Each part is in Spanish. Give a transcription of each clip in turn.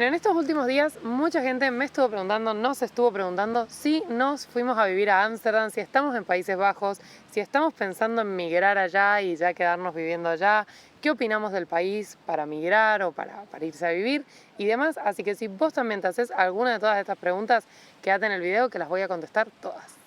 En estos últimos días mucha gente me estuvo preguntando, nos estuvo preguntando si nos fuimos a vivir a Ámsterdam, si estamos en Países Bajos, si estamos pensando en migrar allá y ya quedarnos viviendo allá, qué opinamos del país para migrar o para irse a vivir y demás. Así que si vos también te haces alguna de todas estas preguntas, quédate en el video que las voy a contestar todas.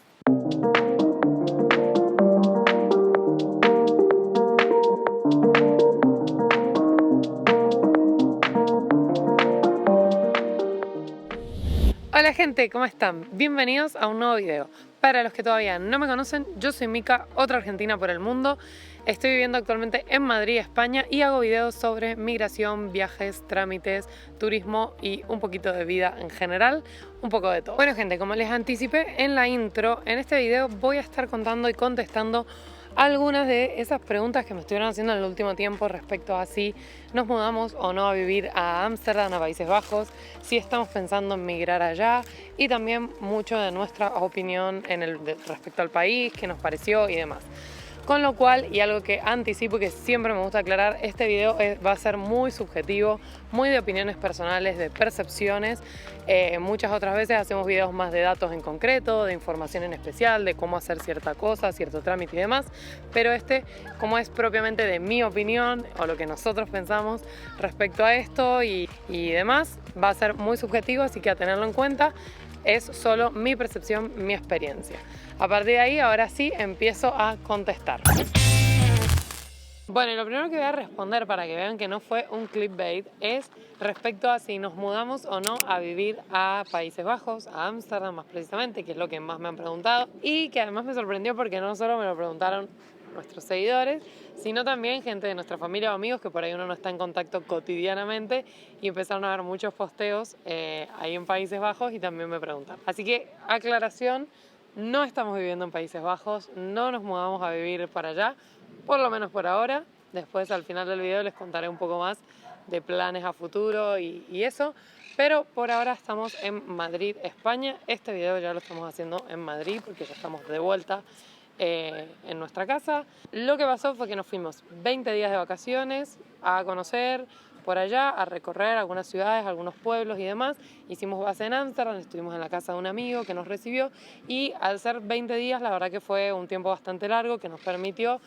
Hola gente, ¿cómo están? Bienvenidos a un nuevo video. Para los que todavía no me conocen, yo soy Mica, otra argentina por el mundo. Estoy viviendo actualmente en Madrid, España, y hago videos sobre migración, viajes, trámites, turismo y un poquito de vida en general, un poco de todo. Bueno gente, como les anticipé en la intro, en este video voy a estar contando y contestando algunas de esas preguntas que me estuvieron haciendo en el último tiempo respecto a si nos mudamos o no a vivir a Ámsterdam, a Países Bajos, si estamos pensando en migrar allá y también mucho de nuestra opinión respecto al país, qué nos pareció y demás. Con lo cual, y algo que anticipo y que siempre me gusta aclarar, este video va a ser muy subjetivo, muy de opiniones personales, de percepciones. Muchas otras veces hacemos videos más de datos en concreto, de información en especial, de cómo hacer cierta cosa, cierto trámite y demás. Pero como es propiamente de mi opinión o lo que nosotros pensamos respecto a esto y demás, va a ser muy subjetivo, así que a tenerlo en cuenta. Es solo mi percepción, mi experiencia. A partir de ahí, ahora sí, empiezo a contestar. Bueno, y lo primero que voy a responder para que vean que no fue un clickbait es respecto a si nos mudamos o no a vivir a Países Bajos, a Ámsterdam más precisamente, que es lo que más me han preguntado y que además me sorprendió porque no solo me lo preguntaron nuestros seguidores, sino también gente de nuestra familia o amigos que por ahí uno no está en contacto cotidianamente y empezaron a ver muchos posteos ahí en Países Bajos y también me preguntan. Así que, aclaración, no estamos viviendo en Países Bajos, no nos mudamos a vivir para allá, por lo menos por ahora. Después al final del video les contaré un poco más de planes a futuro y eso, pero por ahora estamos en Madrid, España. Este video ya lo estamos haciendo en Madrid porque ya estamos de vuelta en nuestra casa. Lo que pasó fue que nos fuimos 20 días de vacaciones a conocer por allá, a recorrer algunas ciudades, algunos pueblos y demás. Hicimos base en Ámsterdam, estuvimos en la casa de un amigo que nos recibió y al ser 20 días la verdad que fue un tiempo bastante largo que nos permitió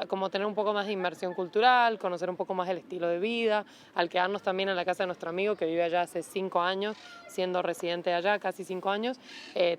como tener un poco más de inmersión cultural, conocer un poco más el estilo de vida, al quedarnos también en la casa de nuestro amigo que vive allá hace 5 años, siendo residente allá casi 5 años,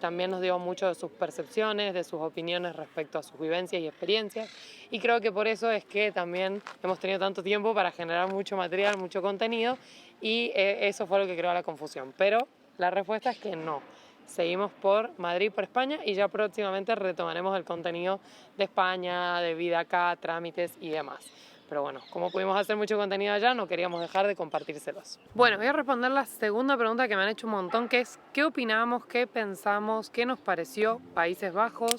también nos dio mucho de sus percepciones, de sus opiniones respecto a sus vivencias y experiencias, y creo que por eso es que también hemos tenido tanto tiempo para generar mucho material, mucho contenido, y eso fue lo que creó la confusión, pero la respuesta es que no. Seguimos por Madrid, por España y ya próximamente retomaremos el contenido de España, de vida acá, trámites y demás. Pero bueno, como pudimos hacer mucho contenido allá, no queríamos dejar de compartírselos. Bueno, voy a responder la segunda pregunta que me han hecho un montón, que es ¿qué opinamos, qué pensamos, qué nos pareció Países Bajos?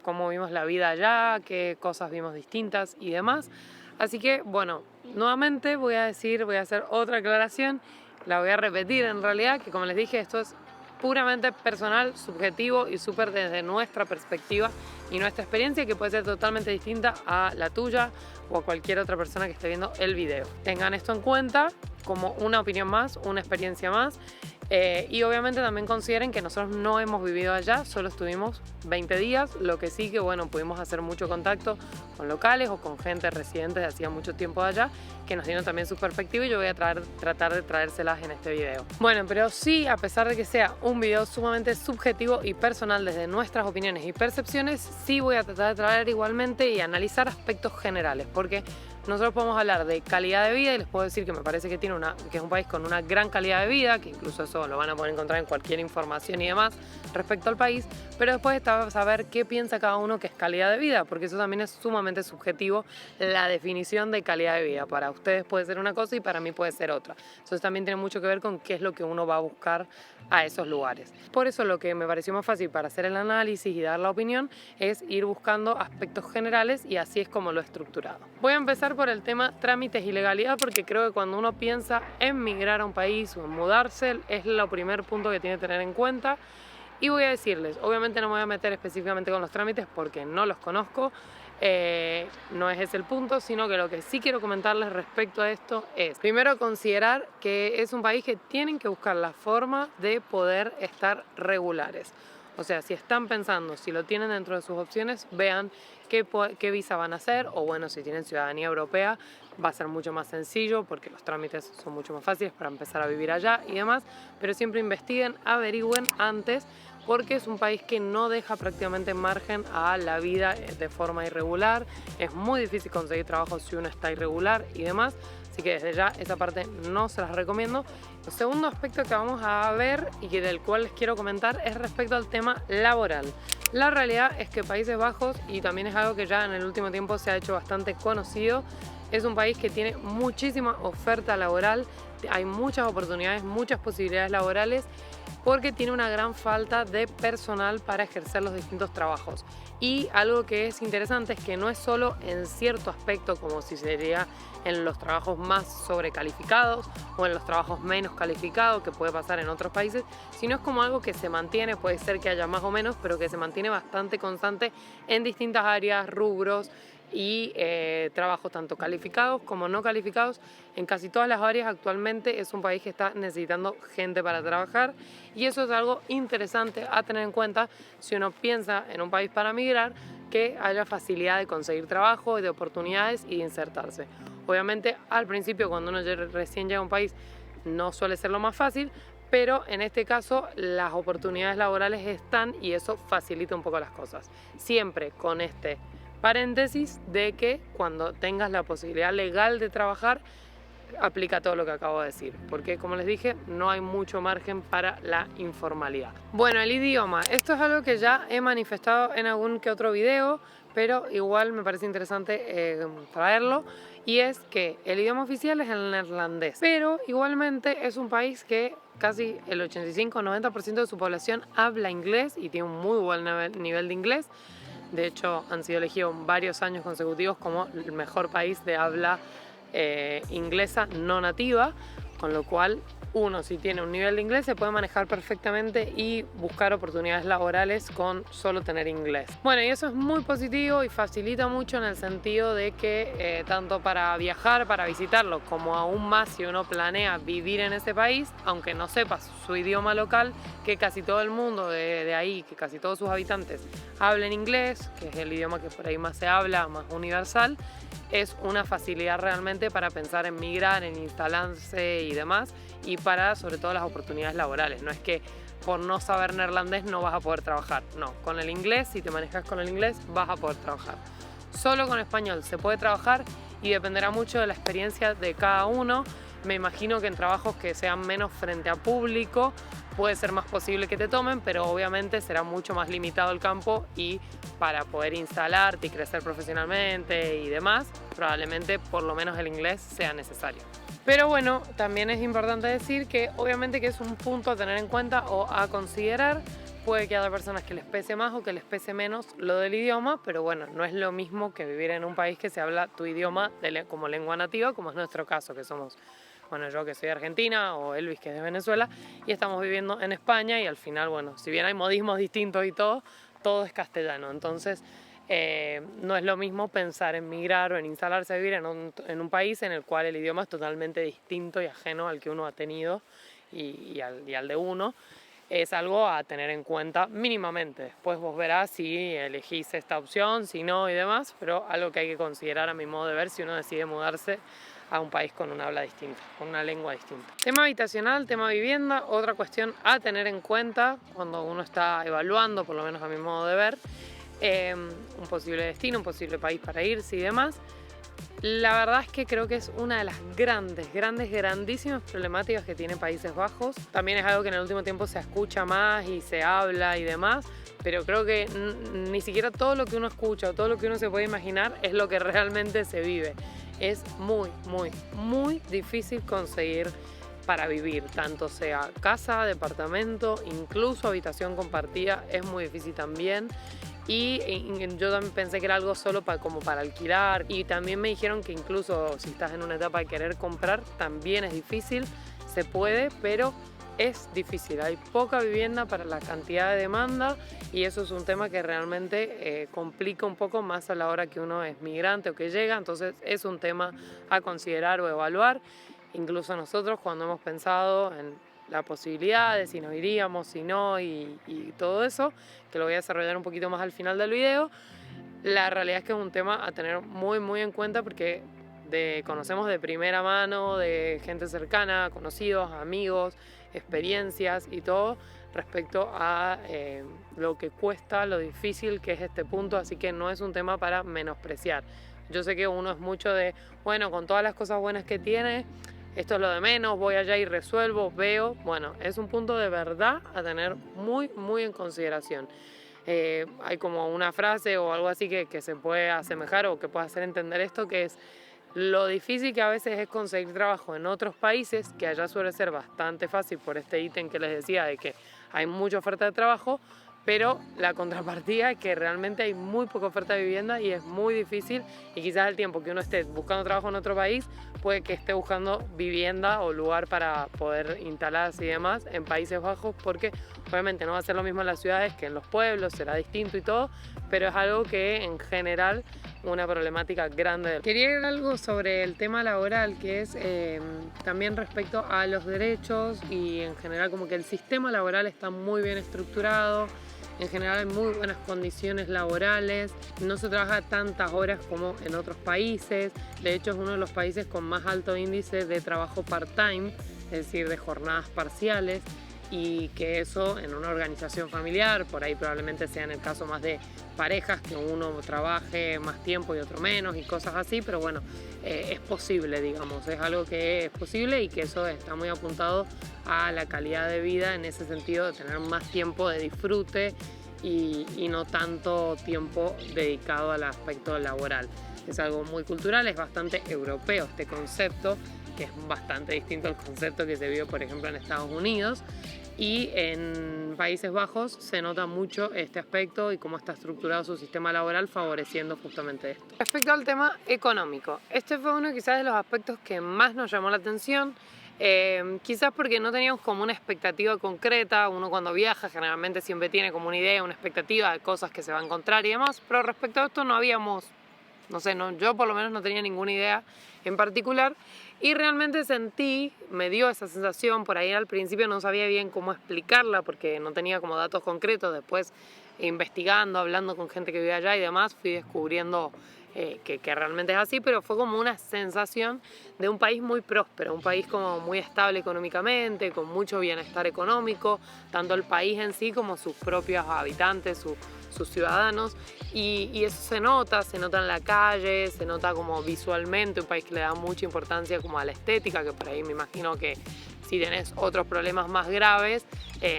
Cómo vimos la vida allá, qué cosas vimos distintas y demás. Así que, bueno, nuevamente voy a hacer otra aclaración. La voy a repetir en realidad, que como les dije, esto es puramente personal, subjetivo y súper desde nuestra perspectiva y nuestra experiencia, que puede ser totalmente distinta a la tuya o a cualquier otra persona que esté viendo el video. Tengan esto en cuenta como una opinión más, una experiencia más. Y obviamente también consideren que nosotros no hemos vivido allá, solo estuvimos 20 días, lo que sí que bueno, pudimos hacer mucho contacto con locales o con gente residente de hacía mucho tiempo de allá, que nos dieron también su perspectiva y yo voy a tratar de traérselas en este video. Bueno, pero sí, a pesar de que sea un video sumamente subjetivo y personal desde nuestras opiniones y percepciones, sí voy a tratar de traer igualmente y analizar aspectos generales, porque nosotros podemos hablar de calidad de vida y les puedo decir que me parece que es un país con una gran calidad de vida, que incluso eso lo van a poder encontrar en cualquier información y demás respecto al país, pero después está saber qué piensa cada uno que es calidad de vida, porque eso también es sumamente subjetivo, la definición de calidad de vida. Para ustedes puede ser una cosa y para mí puede ser otra. Entonces también tiene mucho que ver con qué es lo que uno va a buscar a esos lugares. Por eso lo que me pareció más fácil para hacer el análisis y dar la opinión es ir buscando aspectos generales y así es como lo he estructurado. Voy a empezar por el tema trámites y legalidad porque creo que cuando uno piensa en migrar a un país o en mudarse es el primer punto que tiene que tener en cuenta. Y voy a decirles, obviamente no me voy a meter específicamente con los trámites porque no los conozco, No es ese el punto, sino que lo que sí quiero comentarles respecto a esto es, primero, considerar que es un país que tienen que buscar la forma de poder estar regulares. O sea, si están pensando, si lo tienen dentro de sus opciones, vean qué visa van a hacer, o bueno, si tienen ciudadanía europea, va a ser mucho más sencillo porque los trámites son mucho más fáciles para empezar a vivir allá y demás, pero siempre investiguen, averigüen antes, porque es un país que no deja prácticamente margen a la vida de forma irregular. Es muy difícil conseguir trabajo si uno está irregular y demás, así que desde ya esa parte no se las recomiendo. El segundo aspecto que vamos a ver y del cual les quiero comentar es respecto al tema laboral. La realidad es que Países Bajos, y también es algo que ya en el último tiempo se ha hecho bastante conocido, es un país que tiene muchísima oferta laboral, hay muchas oportunidades, muchas posibilidades laborales, porque tiene una gran falta de personal para ejercer los distintos trabajos. Y algo que es interesante es que no es solo en cierto aspecto, como si sería en los trabajos más sobrecalificados o en los trabajos menos calificados, que puede pasar en otros países, sino es como algo que se mantiene, puede ser que haya más o menos, pero que se mantiene bastante constante en distintas áreas, rubros y trabajos tanto calificados como no calificados. En casi todas las áreas actualmente es un país que está necesitando gente para trabajar, y eso es algo interesante a tener en cuenta si uno piensa en un país para migrar, que haya facilidad de conseguir trabajo, de oportunidades y de insertarse. Obviamente al principio, cuando uno recién llega a un país, no suele ser lo más fácil, pero en este caso las oportunidades laborales están y eso facilita un poco las cosas. Siempre con este paréntesis de que cuando tengas la posibilidad legal de trabajar, aplica todo lo que acabo de decir, porque como les dije, no hay mucho margen para la informalidad. Bueno, el idioma, esto es algo que ya he manifestado en algún que otro video, pero igual me parece interesante traerlo, y es que el idioma oficial es el neerlandés, pero igualmente es un país que casi el 85-90% de su población habla inglés y tiene un muy buen nivel de inglés. De hecho, han sido elegidos varios años consecutivos como el mejor país de habla inglesa no nativa, con lo cual uno, si tiene un nivel de inglés, se puede manejar perfectamente y buscar oportunidades laborales con solo tener inglés. Bueno, y eso es muy positivo y facilita mucho en el sentido de que tanto para viajar, para visitarlo, como aún más si uno planea vivir en ese país, aunque no sepa su idioma local, que casi todo el mundo de ahí, que casi todos sus habitantes hablen inglés, que es el idioma que por ahí más se habla, más universal, es una facilidad realmente para pensar en migrar, en instalarse y demás, y para sobre todo las oportunidades laborales. No es que por no saber neerlandés no vas a poder trabajar, no, con el inglés, si te manejas con el inglés, vas a poder trabajar. Solo con español se puede trabajar y dependerá mucho de la experiencia de cada uno. Me imagino que en trabajos que sean menos frente a público puede ser más posible que te tomen, pero obviamente será mucho más limitado el campo, y para poder instalarte y crecer profesionalmente y demás, probablemente por lo menos el inglés sea necesario. Pero bueno, también es importante decir que obviamente que es un punto a tener en cuenta o a considerar. Puede que haya personas que les pese más o que les pese menos lo del idioma, pero bueno, no es lo mismo que vivir en un país que se habla tu idioma como lengua nativa, como es nuestro caso, que somos, bueno, yo que soy de Argentina, o Elvis que es de Venezuela, y estamos viviendo en España, y al final, bueno, si bien hay modismos distintos y todo es castellano. Entonces no es lo mismo pensar en migrar o en instalarse a vivir en un país en el cual el idioma es totalmente distinto y ajeno al que uno ha tenido y al de uno. Es algo a tener en cuenta mínimamente. Después vos verás si elegís esta opción, si no y demás, pero algo que hay que considerar a mi modo de ver si uno decide mudarse a un país con una habla distinta, con una lengua distinta. Tema habitacional, tema vivienda, otra cuestión a tener en cuenta cuando uno está evaluando, por lo menos a mi modo de ver, un posible destino, un posible país para irse y demás. La verdad es que creo que es una de las grandísimas problemáticas que tiene Países Bajos. También es algo que en el último tiempo se escucha más y se habla y demás, pero creo que ni siquiera todo lo que uno escucha o todo lo que uno se puede imaginar es lo que realmente se vive. Es muy difícil conseguir para vivir, tanto sea casa, departamento, incluso habitación compartida, es muy difícil también. Y yo también pensé que era algo solo como para alquilar, y también me dijeron que incluso si estás en una etapa de querer comprar también es difícil, se puede, pero es difícil, hay poca vivienda para la cantidad de demanda y eso es un tema que realmente complica un poco más a la hora que uno es migrante o que llega, entonces es un tema a considerar o evaluar. Incluso nosotros cuando hemos pensado en la posibilidad de si nos iríamos, si no y todo eso, que lo voy a desarrollar un poquito más al final del video, la realidad es que es un tema a tener muy en cuenta porque conocemos de primera mano, de gente cercana, conocidos, amigos, experiencias y todo respecto a lo que cuesta, lo difícil que es este punto, así que no es un tema para menospreciar. Yo sé que uno es mucho de, bueno, con todas las cosas buenas que tiene, esto es lo de menos, voy allá y resuelvo, veo. Bueno, es un punto de verdad a tener muy en consideración. Hay como una frase o algo así que se puede asemejar o que puede hacer entender esto, que es lo difícil que a veces es conseguir trabajo en otros países, que allá suele ser bastante fácil por este ítem que les decía de que hay mucha oferta de trabajo, pero la contrapartida es que realmente hay muy poca oferta de vivienda y es muy difícil y quizás el tiempo que uno esté buscando trabajo en otro país puede que esté buscando vivienda o lugar para poder instalarse y demás en Países Bajos, porque obviamente no va a ser lo mismo en las ciudades que en los pueblos, será distinto y todo, pero es algo que en general una problemática grande. Quería ir algo sobre el tema laboral, que es también respecto a los derechos y en general como que el sistema laboral está muy bien estructurado. En general hay muy buenas condiciones laborales, no se trabaja tantas horas como en otros países, de hecho es uno de los países con más alto índice de trabajo part-time, es decir, de jornadas parciales, y que eso en una organización familiar, por ahí probablemente sea en el caso más de parejas, que uno trabaje más tiempo y otro menos y cosas así, pero bueno, es posible, digamos, es algo que es posible y que eso está muy apuntado a la calidad de vida en ese sentido de tener más tiempo de disfrute y no tanto tiempo dedicado al aspecto laboral. Es algo muy cultural, es bastante europeo este concepto, que es bastante distinto al concepto que se vio, por ejemplo, en Estados Unidos. Y en Países Bajos se nota mucho este aspecto y cómo está estructurado su sistema laboral favoreciendo justamente esto. Respecto al tema económico, este fue uno quizás de los aspectos que más nos llamó la atención. Quizás porque no teníamos como una expectativa concreta. Uno cuando viaja generalmente siempre tiene como una idea, una expectativa de cosas que se va a encontrar y demás, pero respecto a esto no habíamos, no sé, yo por lo menos no tenía ninguna idea en particular y realmente me dio esa sensación. Por ahí al principio no sabía bien cómo explicarla porque no tenía como datos concretos. Después investigando, hablando con gente que vive allá y demás, fui descubriendo que realmente es así, pero fue como una sensación de un país muy próspero, un país como muy estable económicamente, con mucho bienestar económico, tanto el país en sí como sus propios habitantes, sus ciudadanos, y eso se nota en la calle, se nota como visualmente, un país que le da mucha importancia como a la estética, que por ahí me imagino que si tenés otros problemas más graves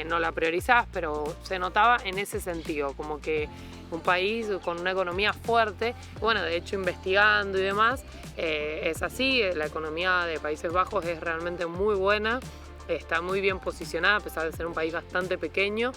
no la priorizás, pero se notaba en ese sentido, como que un país con una economía fuerte. Bueno, de hecho investigando y demás, es así, la economía de Países Bajos es realmente muy buena, está muy bien posicionada a pesar de ser un país bastante pequeño,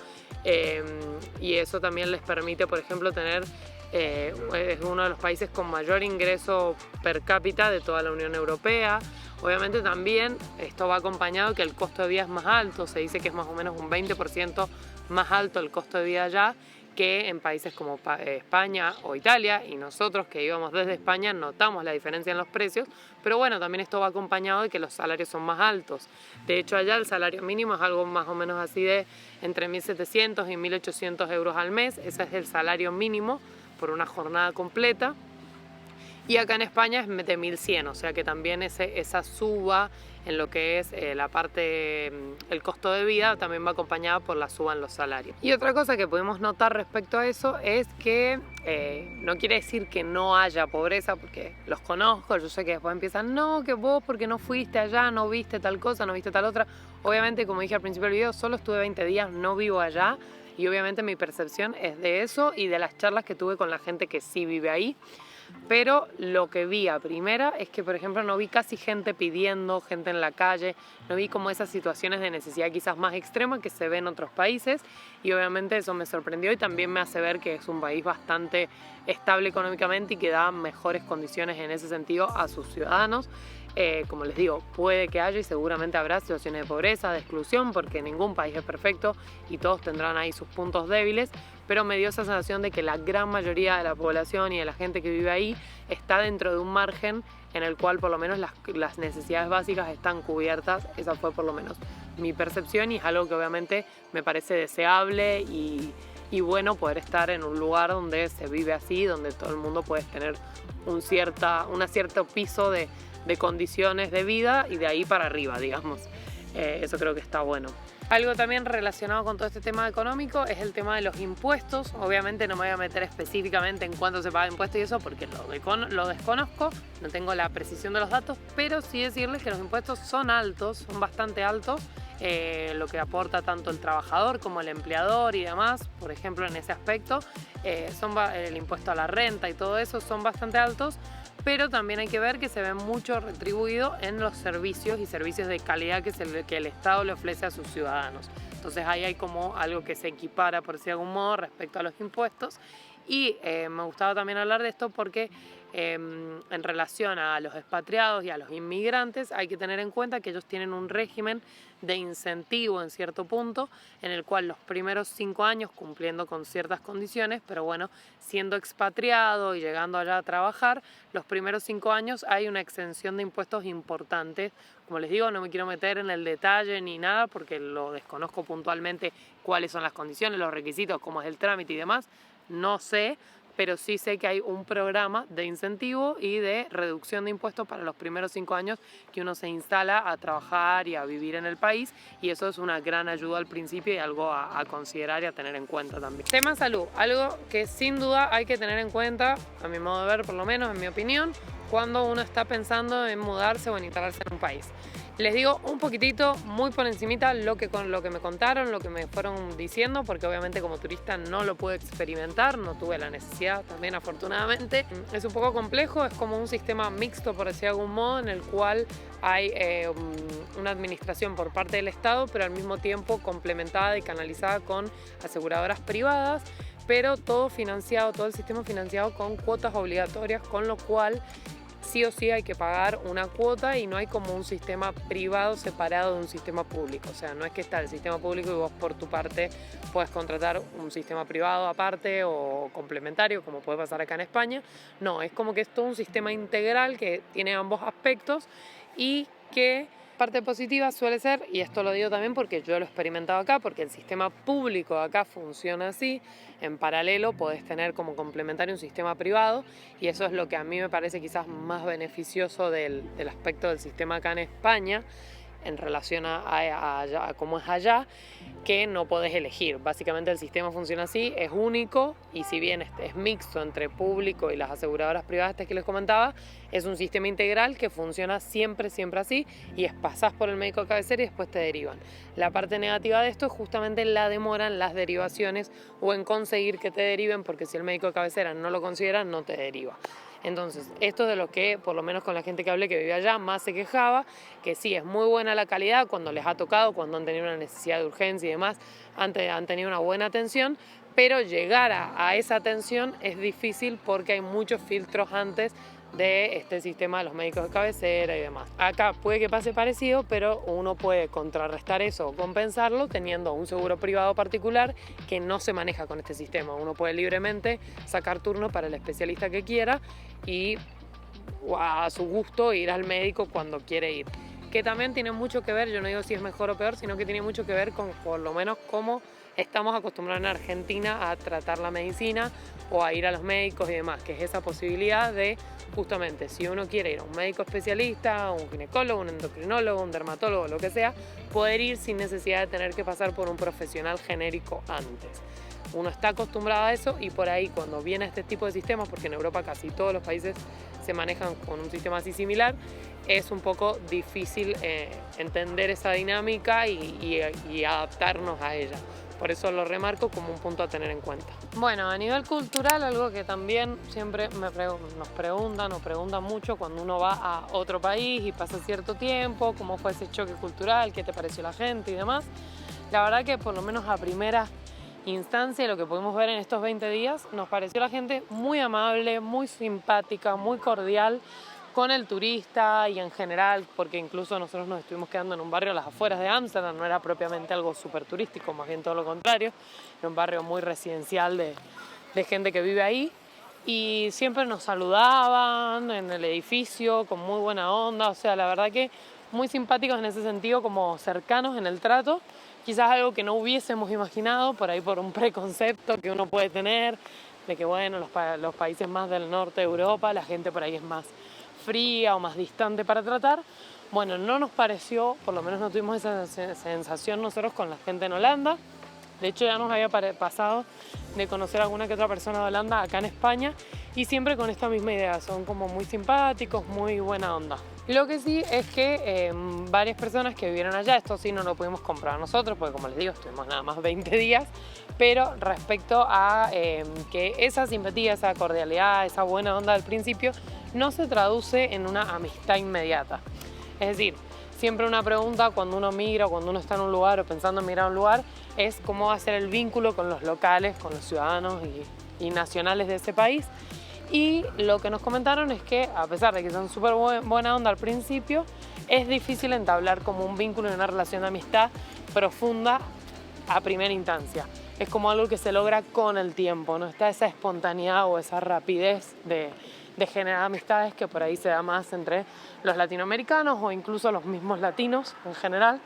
y eso también les permite, por ejemplo, tener es uno de los países con mayor ingreso per cápita de toda la Unión Europea. Obviamente también esto va acompañado que el costo de vida es más alto, se dice que es más o menos un 20% más alto el costo de vida allá que en países como España o Italia, y nosotros que íbamos desde España notamos la diferencia en los precios, pero bueno, también esto va acompañado de que los salarios son más altos. De hecho allá el salario mínimo es algo más o menos así de entre 1.700 y 1.800 euros al mes, ese es el salario mínimo por una jornada completa. Y acá en España es de 1.100, o sea que también esa suba en lo que es la parte, el costo de vida, también va acompañada por la suba en los salarios. Y otra cosa que podemos notar respecto a eso es que no quiere decir que no haya pobreza, porque los conozco, yo sé que después empiezan, no, que vos porque no fuiste allá, no viste tal cosa, no viste tal otra. Obviamente, como dije al principio del video, solo estuve 20 días, no vivo allá, y obviamente mi percepción es de eso y de las charlas que tuve con la gente que sí vive ahí. Pero lo que vi a primera es que, por ejemplo, no vi casi gente pidiendo, gente en la calle, no vi como esas situaciones de necesidad quizás más extrema que se ven en otros países, y obviamente eso me sorprendió y también me hace ver que es un país bastante estable económicamente y que da mejores condiciones en ese sentido a sus ciudadanos. Como les digo, puede que haya y seguramente habrá situaciones de pobreza, de exclusión, porque ningún país es perfecto y todos tendrán ahí sus puntos débiles, pero me dio esa sensación de que la gran mayoría de la población y de la gente que vive ahí está dentro de un margen en el cual por lo menos las necesidades básicas están cubiertas. Esa fue por lo menos mi percepción y es algo que obviamente me parece deseable y bueno poder estar en un lugar donde se vive así, donde todo el mundo puede tener un cierto piso de condiciones de vida y de ahí para arriba, digamos. Eso creo que está bueno. Algo también relacionado con todo este tema económico es el tema de los impuestos. Obviamente no me voy a meter específicamente en cuánto se paga impuestos y eso porque lo desconozco, no tengo la precisión de los datos, pero sí decirles que los impuestos son altos, son bastante altos, lo que aporta tanto el trabajador como el empleador y demás, por ejemplo en ese aspecto, el impuesto a la renta y todo eso son bastante altos, pero también hay que ver que se ve mucho retribuido en los servicios y servicios de calidad que el Estado le ofrece a sus ciudadanos. Entonces ahí hay como algo que se equipara, por decir de algún modo, respecto a los impuestos. Y me gustaba también hablar de esto porque en relación a los expatriados y a los inmigrantes hay que tener en cuenta que ellos tienen un régimen de incentivo en cierto punto en el cual los primeros 5 años cumpliendo con ciertas condiciones, pero bueno, siendo expatriado y llegando allá a trabajar, los primeros 5 años hay una exención de impuestos importante. Como les digo, no me quiero meter en el detalle ni nada porque lo desconozco puntualmente cuáles son las condiciones, los requisitos, cómo es el trámite y demás, no sé, pero sí sé que hay un programa de incentivo y de reducción de impuestos para los primeros 5 años que uno se instala a trabajar y a vivir en el país y eso es una gran ayuda al principio y algo a considerar y a tener en cuenta también. Tema salud, algo que sin duda hay que tener en cuenta, a mi modo de ver por lo menos, en mi opinión, cuando uno está pensando en mudarse o en instalarse en un país. Les digo un poquitito, muy por encimita, lo que me contaron, lo que me fueron diciendo, porque obviamente como turista no lo pude experimentar, no tuve la necesidad también afortunadamente. Es un poco complejo, es como un sistema mixto, por decir de algún modo, en el cual hay una administración por parte del Estado, pero al mismo tiempo complementada y canalizada con aseguradoras privadas, pero todo financiado, todo el sistema financiado con cuotas obligatorias, con lo cual sí o sí hay que pagar una cuota y no hay como un sistema privado separado de un sistema público. O sea, no es que está el sistema público y vos por tu parte puedes contratar un sistema privado aparte o complementario, como puede pasar acá en España. No, es como que es todo un sistema integral que tiene ambos aspectos y que parte positiva suele ser, y esto lo digo también porque yo lo he experimentado acá, porque el sistema público de acá funciona así, en paralelo podés tener como complementario un sistema privado y eso es lo que a mí me parece quizás más beneficioso del aspecto del sistema acá en España en relación a cómo es allá, que no podés elegir. Básicamente el sistema funciona así, es único y si bien es mixto entre público y las aseguradoras privadas que les comentaba, es un sistema integral que funciona siempre así y pasás por el médico de cabecera y después te derivan. La parte negativa de esto es justamente la demora en las derivaciones o en conseguir que te deriven, porque si el médico de cabecera no lo considera, no te deriva. Entonces, esto es de lo que, por lo menos con la gente que hablé que vivía allá, más se quejaba, que sí, es muy buena la calidad cuando les ha tocado, cuando han tenido una necesidad de urgencia y demás, han tenido una buena atención, pero llegar a esa atención es difícil porque hay muchos filtros antes de este sistema de los médicos de cabecera y demás. Acá puede que pase parecido, pero uno puede contrarrestar eso o compensarlo teniendo un seguro privado particular que no se maneja con este sistema. Uno puede libremente sacar turno para el especialista que quiera y a su gusto ir al médico cuando quiere ir. Que también tiene mucho que ver, yo no digo si es mejor o peor, sino que tiene mucho que ver con por lo menos cómo estamos acostumbrados en Argentina a tratar la medicina o a ir a los médicos y demás, que es esa posibilidad de justamente si uno quiere ir a un médico especialista, un ginecólogo, un endocrinólogo, un dermatólogo, lo que sea, poder ir sin necesidad de tener que pasar por un profesional genérico antes. Uno está acostumbrado a eso y por ahí cuando viene este tipo de sistemas, porque en Europa casi todos los países se manejan con un sistema así similar, es un poco difícil entender esa dinámica y adaptarnos a ella. Por eso lo remarco como un punto a tener en cuenta. Bueno, a nivel cultural, algo que también siempre nos preguntan mucho cuando uno va a otro país y pasa cierto tiempo, cómo fue ese choque cultural, qué te pareció la gente y demás. La verdad que por lo menos a primera instancia, lo que pudimos ver en estos 20 días, nos pareció la gente muy amable, muy simpática, muy cordial, con el turista y en general, porque incluso nosotros nos estuvimos quedando en un barrio a las afueras de Ámsterdam, no era propiamente algo súper turístico, más bien todo lo contrario, era un barrio muy residencial de gente que vive ahí. Y siempre nos saludaban en el edificio con muy buena onda, o sea, la verdad que muy simpáticos en ese sentido, como cercanos en el trato, quizás algo que no hubiésemos imaginado, por ahí por un preconcepto que uno puede tener, de que bueno, los países más del norte de Europa, la gente por ahí es más fría o más distante para tratar. Bueno, no nos pareció, por lo menos no tuvimos esa sensación nosotros con la gente en Holanda. De hecho, ya nos había pasado de conocer a alguna que otra persona de Holanda acá en España y siempre con esta misma idea, son como muy simpáticos, muy buena onda. Lo que sí es que varias personas que vivieron allá, esto sí no lo pudimos comprar nosotros, porque como les digo, estuvimos nada más 20 días, pero respecto a que esa simpatía, esa cordialidad, esa buena onda al principio, no se traduce en una amistad inmediata. Es decir, siempre una pregunta cuando uno migra o cuando uno está en un lugar o pensando en migrar a un lugar es cómo va a ser el vínculo con los locales, con los ciudadanos y nacionales de ese país. Y lo que nos comentaron es que, a pesar de que son súper buena onda al principio, es difícil entablar como un vínculo y una relación de amistad profunda a primera instancia. Es como algo que se logra con el tiempo, no está esa espontaneidad o esa rapidez de generar amistades que por ahí se da más entre los latinoamericanos o incluso los mismos latinos en general.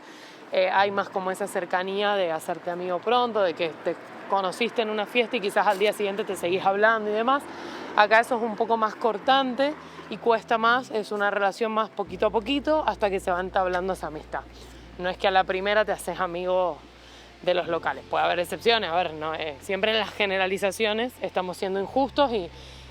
Hay más como esa cercanía de hacerte amigo pronto, de que te conociste en una fiesta y quizás al día siguiente te seguís hablando y demás. Acá eso es un poco más cortante y cuesta más, es una relación más poquito a poquito hasta que se va entablando esa amistad. No es que a la primera te haces amigo de los locales, puede haber excepciones, a ver, no, siempre en las generalizaciones estamos siendo injustos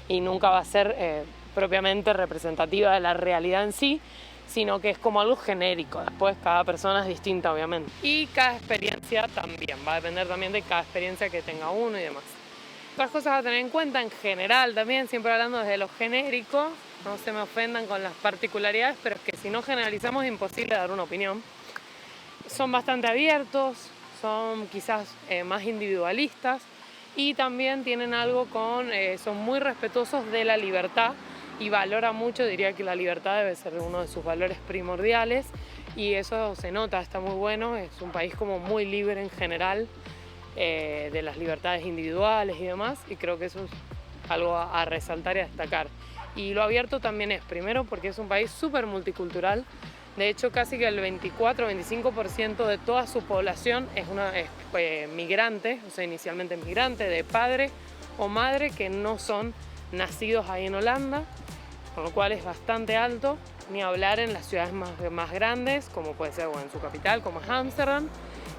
y nunca va a ser propiamente representativa de la realidad en sí, sino que es como algo genérico. Después cada persona es distinta, obviamente. Y cada experiencia también, va a depender también de cada experiencia que tenga uno y demás. Otras cosas a tener en cuenta en general también, siempre hablando desde lo genérico, no se me ofendan con las particularidades, pero es que si no generalizamos es imposible dar una opinión. Son bastante abiertos, son quizás más individualistas y también tienen algo son muy respetuosos de la libertad y valora mucho, diría que la libertad debe ser uno de sus valores primordiales y eso se nota, está muy bueno, es un país como muy libre en general de las libertades individuales y demás y creo que eso es algo a resaltar y a destacar. Y lo abierto también es, primero porque es un país súper multicultural, de hecho casi que el 24-25% de toda su población es migrante, o sea inicialmente migrante de padre o madre que no son nacidos ahí en Holanda, con lo cual es bastante alto, ni hablar en las ciudades más grandes, como puede ser en su capital, como es Ámsterdam,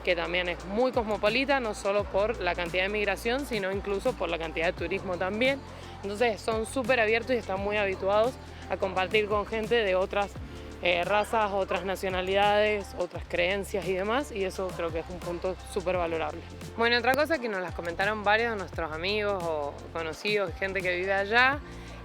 que también es muy cosmopolita, no solo por la cantidad de migración, sino incluso por la cantidad de turismo también. Entonces son súper abiertos y están muy habituados a compartir con gente de otras razas, otras nacionalidades, otras creencias y demás, y eso creo que es un punto súper valorable. Bueno, otra cosa que nos las comentaron varios de nuestros amigos o conocidos, gente que vive allá,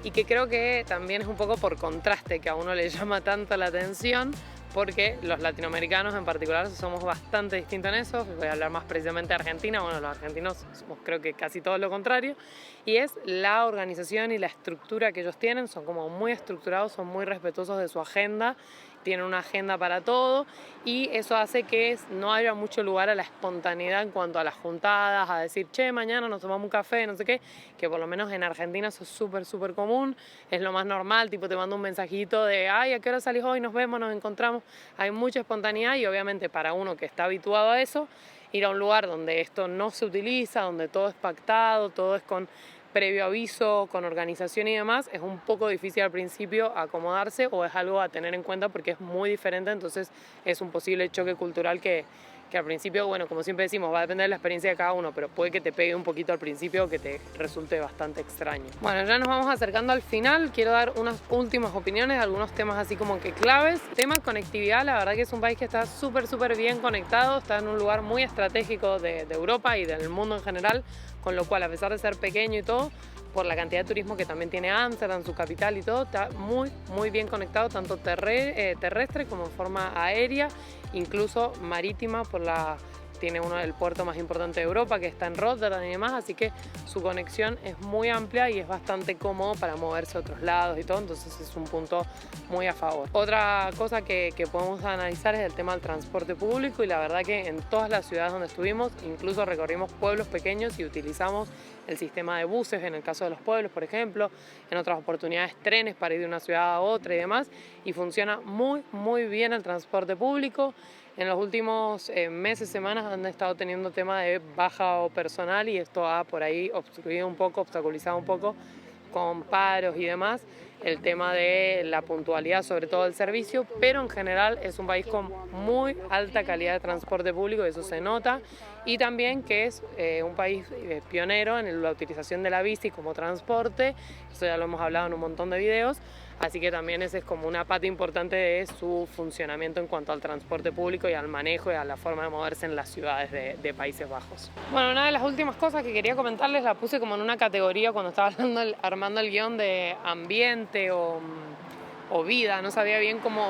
y que creo que también es un poco por contraste que a uno le llama tanto la atención, porque los latinoamericanos en particular somos bastante distintos en eso. Voy a hablar más precisamente de Argentina. Bueno, los argentinos somos creo que casi todo lo contrario, y es la organización y la estructura que ellos tienen. Son como muy estructurados, son muy respetuosos de su agenda, tienen una agenda para todo y eso hace que no haya mucho lugar a la espontaneidad en cuanto a las juntadas, a decir, che, mañana nos tomamos un café, no sé qué, que por lo menos en Argentina eso es súper común, es lo más normal, tipo te mando un mensajito de, ay, ¿a qué hora salís hoy? Nos vemos, nos encontramos, hay mucha espontaneidad y obviamente para uno que está habituado a eso, ir a un lugar donde esto no se utiliza, donde todo es pactado, todo es con previo aviso, con organización y demás, es un poco difícil al principio acomodarse o es algo a tener en cuenta porque es muy diferente, entonces es un posible choque cultural que al principio, bueno, como siempre decimos, va a depender de la experiencia de cada uno, pero puede que te pegue un poquito al principio o que te resulte bastante extraño. Bueno, ya nos vamos acercando al final, quiero dar unas últimas opiniones, algunos temas así como que claves. Tema conectividad, la verdad que es un país que está súper bien conectado, está en un lugar muy estratégico de Europa y del mundo en general, con lo cual a pesar de ser pequeño y todo, por la cantidad de turismo que también tiene Ámsterdam, su capital y todo, está muy bien conectado, tanto terrestre como en forma aérea, incluso marítima por la tiene uno del puerto más importante de Europa, que está en Rotterdam y demás, así que su conexión es muy amplia y es bastante cómodo para moverse a otros lados y todo, entonces es un punto muy a favor. Otra cosa que podemos analizar es el tema del transporte público, y la verdad que en todas las ciudades donde estuvimos, incluso recorrimos pueblos pequeños y utilizamos el sistema de buses, en el caso de los pueblos, por ejemplo, en otras oportunidades trenes para ir de una ciudad a otra y demás, y funciona muy bien el transporte público. En los últimos meses, semanas han estado teniendo tema de baja o personal, y esto ha por ahí obstruido un poco, obstaculizado un poco con paros y demás el tema de la puntualidad, sobre todo del servicio, pero en general es un país con muy alta calidad de transporte público, eso se nota, y también que es un país pionero en la utilización de la bici como transporte, eso ya lo hemos hablado en un montón de videos, así que también ese es como una pata importante de su funcionamiento en cuanto al transporte público y al manejo y a la forma de moverse en las ciudades de Países Bajos. Bueno, una de las últimas cosas que quería comentarles la puse como en una categoría cuando estaba armando el guión de ambiente o vida, no sabía bien cómo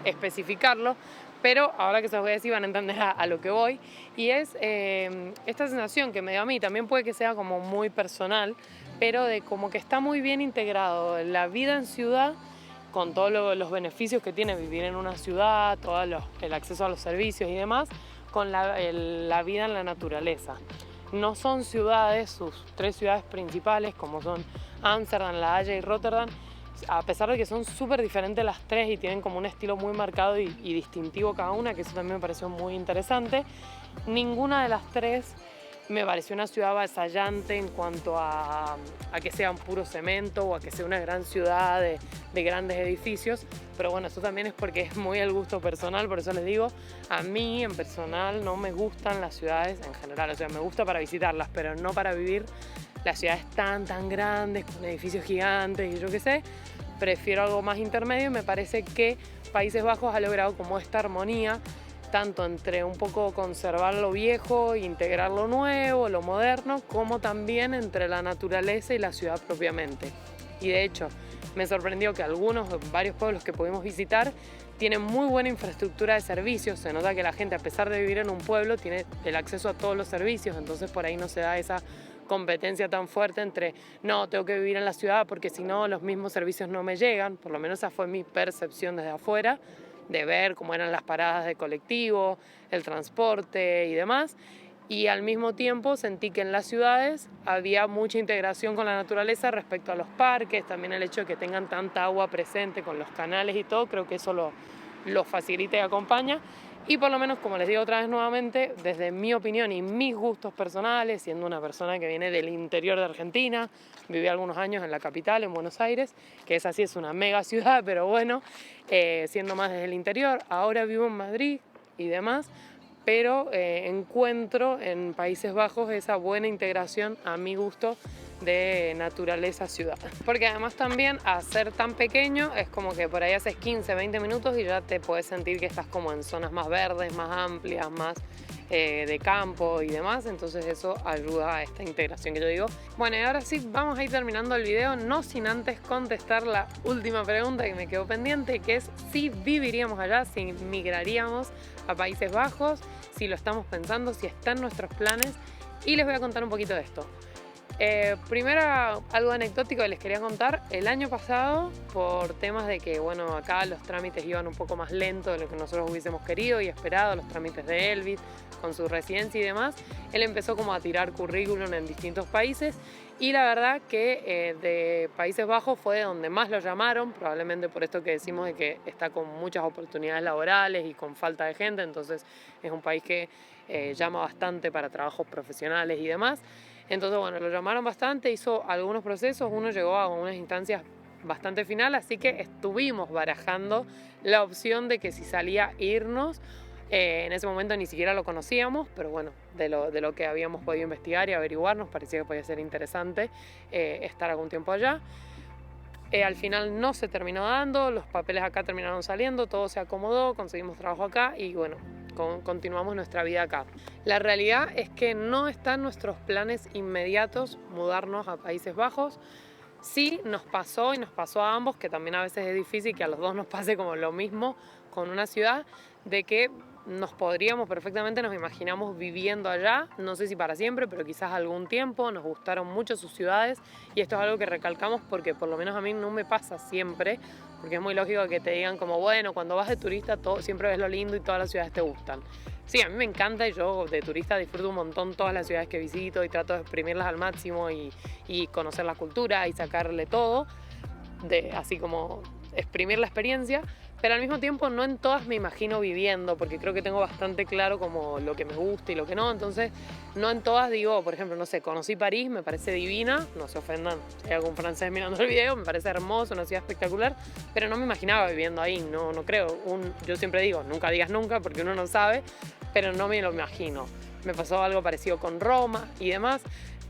especificarlo, pero ahora que se los voy a decir van a entender a lo que voy, y es esta sensación que me dio a mí, también puede que sea como muy personal, pero de como que está muy bien integrado la vida en ciudad con todos los beneficios que tiene vivir en una ciudad, todo el acceso a los servicios y demás, con la vida en la naturaleza. No son ciudades, sus 3 ciudades principales, como son Ámsterdam, La Haya y Rotterdam, a pesar de que son súper diferentes las 3 y tienen como un estilo muy marcado y distintivo cada una, que eso también me pareció muy interesante, ninguna de las 3 me pareció una ciudad avasallante en cuanto a que sea un puro cemento o a que sea una gran ciudad de grandes edificios, pero bueno, eso también es porque es muy el gusto personal, por eso les digo, a mí en personal no me gustan las ciudades en general, o sea, me gusta para visitarlas, pero no para vivir las ciudades tan grandes, con edificios gigantes y yo qué sé. Prefiero algo más intermedio, y me parece que Países Bajos ha logrado como esta armonía tanto entre un poco conservar lo viejo, integrar lo nuevo, lo moderno, como también entre la naturaleza y la ciudad propiamente. Y de hecho, me sorprendió que varios pueblos que pudimos visitar tienen muy buena infraestructura de servicios. Se nota que la gente, a pesar de vivir en un pueblo, tiene el acceso a todos los servicios, entonces por ahí no se da esa competencia tan fuerte entre no, tengo que vivir en la ciudad porque si no los mismos servicios no me llegan, por lo menos esa fue mi percepción desde afuera, de ver cómo eran las paradas de colectivo, el transporte y demás, y al mismo tiempo sentí que en las ciudades había mucha integración con la naturaleza respecto a los parques, también el hecho de que tengan tanta agua presente con los canales y todo, creo que eso lo facilita y acompaña. Y por lo menos, como les digo otra vez nuevamente, desde mi opinión y mis gustos personales, siendo una persona que viene del interior de Argentina, viví algunos años en la capital, en Buenos Aires, que esa sí es una mega ciudad, pero bueno, siendo más desde el interior, ahora vivo en Madrid y demás, pero encuentro en Países Bajos esa buena integración a mi gusto de naturaleza-ciudad. Porque además también, a ser tan pequeño, es como que por ahí haces 15, 20 minutos y ya te puedes sentir que estás como en zonas más verdes, más amplias, más de campo y demás, entonces eso ayuda a esta integración que yo digo. Bueno, y ahora sí, vamos a ir terminando el video, no sin antes contestar la última pregunta que me quedó pendiente, que es si viviríamos allá, si migraríamos a Países Bajos, si lo estamos pensando, si está en nuestros planes, y les voy a contar un poquito de esto. Primero, algo anecdótico que les quería contar. El año pasado, por temas de que, bueno, acá los trámites iban un poco más lento de lo que nosotros hubiésemos querido y esperado, los trámites de Elvis, con su residencia y demás, él empezó como a tirar currículum en distintos países, y la verdad que de Países Bajos fue de donde más lo llamaron, probablemente por esto que decimos de que está con muchas oportunidades laborales y con falta de gente, entonces es un país que llama bastante para trabajos profesionales y demás. Entonces, bueno, lo llamaron bastante, hizo algunos procesos, uno llegó a unas instancias bastante finales, así que estuvimos barajando la opción de que si salía irnos, en ese momento ni siquiera lo conocíamos, pero bueno, de lo que habíamos podido investigar y averiguar, nos parecía que podía ser interesante estar algún tiempo allá. Al final no se terminó dando, los papeles acá terminaron saliendo, todo se acomodó, conseguimos trabajo acá y bueno, continuamos nuestra vida acá. La realidad es que no están nuestros planes inmediatos mudarnos a Países Bajos. Sí nos pasó y nos pasó a ambos, que también a veces es difícil que a los dos nos pase como lo mismo con una ciudad, de que perfectamente nos imaginamos viviendo allá, no sé si para siempre, pero quizás algún tiempo. Nos gustaron mucho sus ciudades y esto es algo que recalcamos porque por lo menos a mí no me pasa siempre, porque es muy lógico que te digan como, bueno, cuando vas de turista siempre ves lo lindo y todas las ciudades te gustan. Sí, a mí me encanta y yo de turista disfruto un montón todas las ciudades que visito y trato de exprimirlas al máximo y conocer la cultura y sacarle todo, así como exprimir la experiencia, pero al mismo tiempo no en todas me imagino viviendo, porque creo que tengo bastante claro como lo que me gusta y lo que no, entonces no en todas digo, por ejemplo, no sé, conocí París, me parece divina, no se ofendan si hay algún francés mirando el video, me parece hermoso, una ciudad espectacular, pero no me imaginaba viviendo ahí, no creo, yo siempre digo, nunca digas nunca porque uno no sabe, pero no me lo imagino. Me pasó algo parecido con Roma y demás.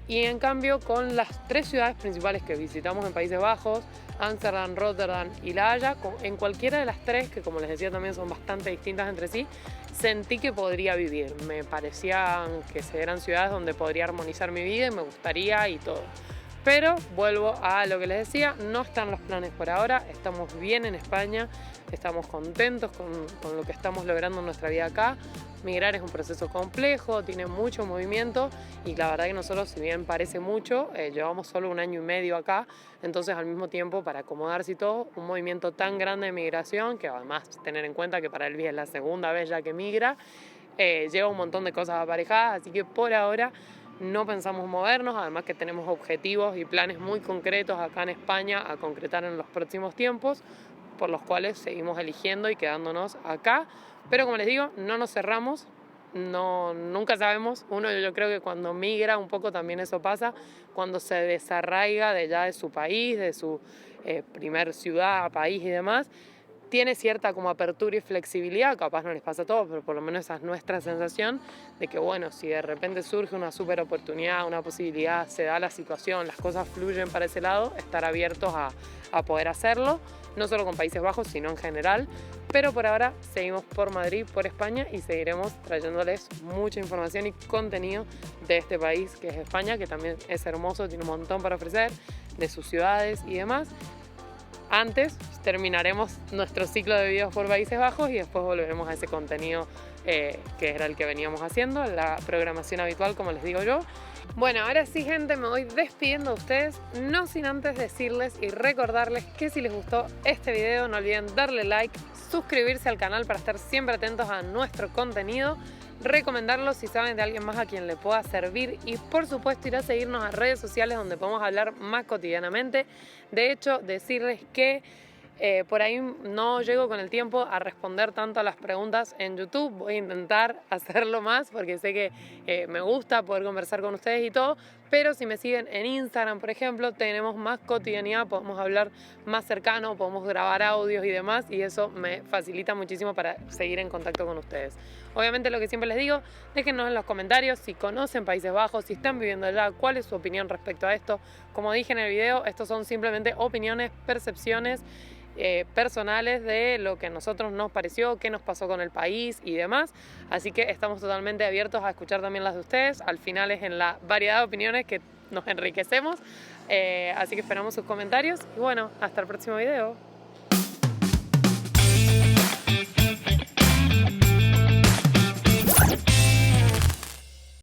Y en cambio con las 3 ciudades principales que visitamos en Países Bajos, Ámsterdam, Rotterdam y La Haya, en cualquiera de las 3, que como les decía también son bastante distintas entre sí, sentí que podría vivir. Me parecían que eran ciudades donde podría armonizar mi vida y me gustaría y todo. Pero vuelvo a lo que les decía, no están los planes por ahora, estamos bien en España, estamos contentos con lo que estamos logrando en nuestra vida acá. Migrar es un proceso complejo, tiene mucho movimiento y la verdad que nosotros, si bien parece mucho, llevamos solo 1 año y medio acá, entonces al mismo tiempo para acomodarse y todo, un movimiento tan grande de migración, que además tener en cuenta que para Elvi es la segunda vez ya que migra, lleva un montón de cosas aparejadas, así que por ahora no pensamos movernos, además que tenemos objetivos y planes muy concretos acá en España a concretar en los próximos tiempos, por los cuales seguimos eligiendo y quedándonos acá. Pero como les digo, no nos cerramos, nunca sabemos. Uno, yo creo que cuando migra un poco también eso pasa, cuando se desarraiga de su país, de su primer ciudad, país y demás, tiene cierta como apertura y flexibilidad, capaz no les pasa a todos, pero por lo menos esa es nuestra sensación de que bueno, si de repente surge una súper oportunidad, una posibilidad, se da la situación, las cosas fluyen para ese lado, estar abiertos a poder hacerlo, no solo con Países Bajos, sino en general, pero por ahora seguimos por Madrid, por España y seguiremos trayéndoles mucha información y contenido de este país que es España, que también es hermoso, tiene un montón para ofrecer, de sus ciudades y demás. Antes terminaremos nuestro ciclo de videos por Países Bajos y después volveremos a ese contenido que era el que veníamos haciendo, la programación habitual, como les digo yo. Bueno, ahora sí, gente, me voy despidiendo de ustedes, no sin antes decirles y recordarles que si les gustó este video no olviden darle like, suscribirse al canal para estar siempre atentos a nuestro contenido, recomendarlo si saben de alguien más a quien le pueda servir y por supuesto ir a seguirnos a redes sociales donde podemos hablar más cotidianamente. De hecho, decirles que por ahí no llego con el tiempo a responder tanto a las preguntas en YouTube. Voy a intentar hacerlo más porque sé que me gusta poder conversar con ustedes y todo, pero si me siguen en Instagram, por ejemplo, tenemos más cotidianidad, podemos hablar más cercano, podemos grabar audios y demás y eso me facilita muchísimo para seguir en contacto con ustedes. Obviamente lo que siempre les digo, déjenos en los comentarios si conocen Países Bajos, si están viviendo allá, cuál es su opinión respecto a esto. Como dije en el video, estos son simplemente opiniones, percepciones personales de lo que a nosotros nos pareció, qué nos pasó con el país y demás, así que estamos totalmente abiertos a escuchar también las de ustedes. Al final es en la variedad de opiniones que nos enriquecemos, así que esperamos sus comentarios y bueno, hasta el próximo video.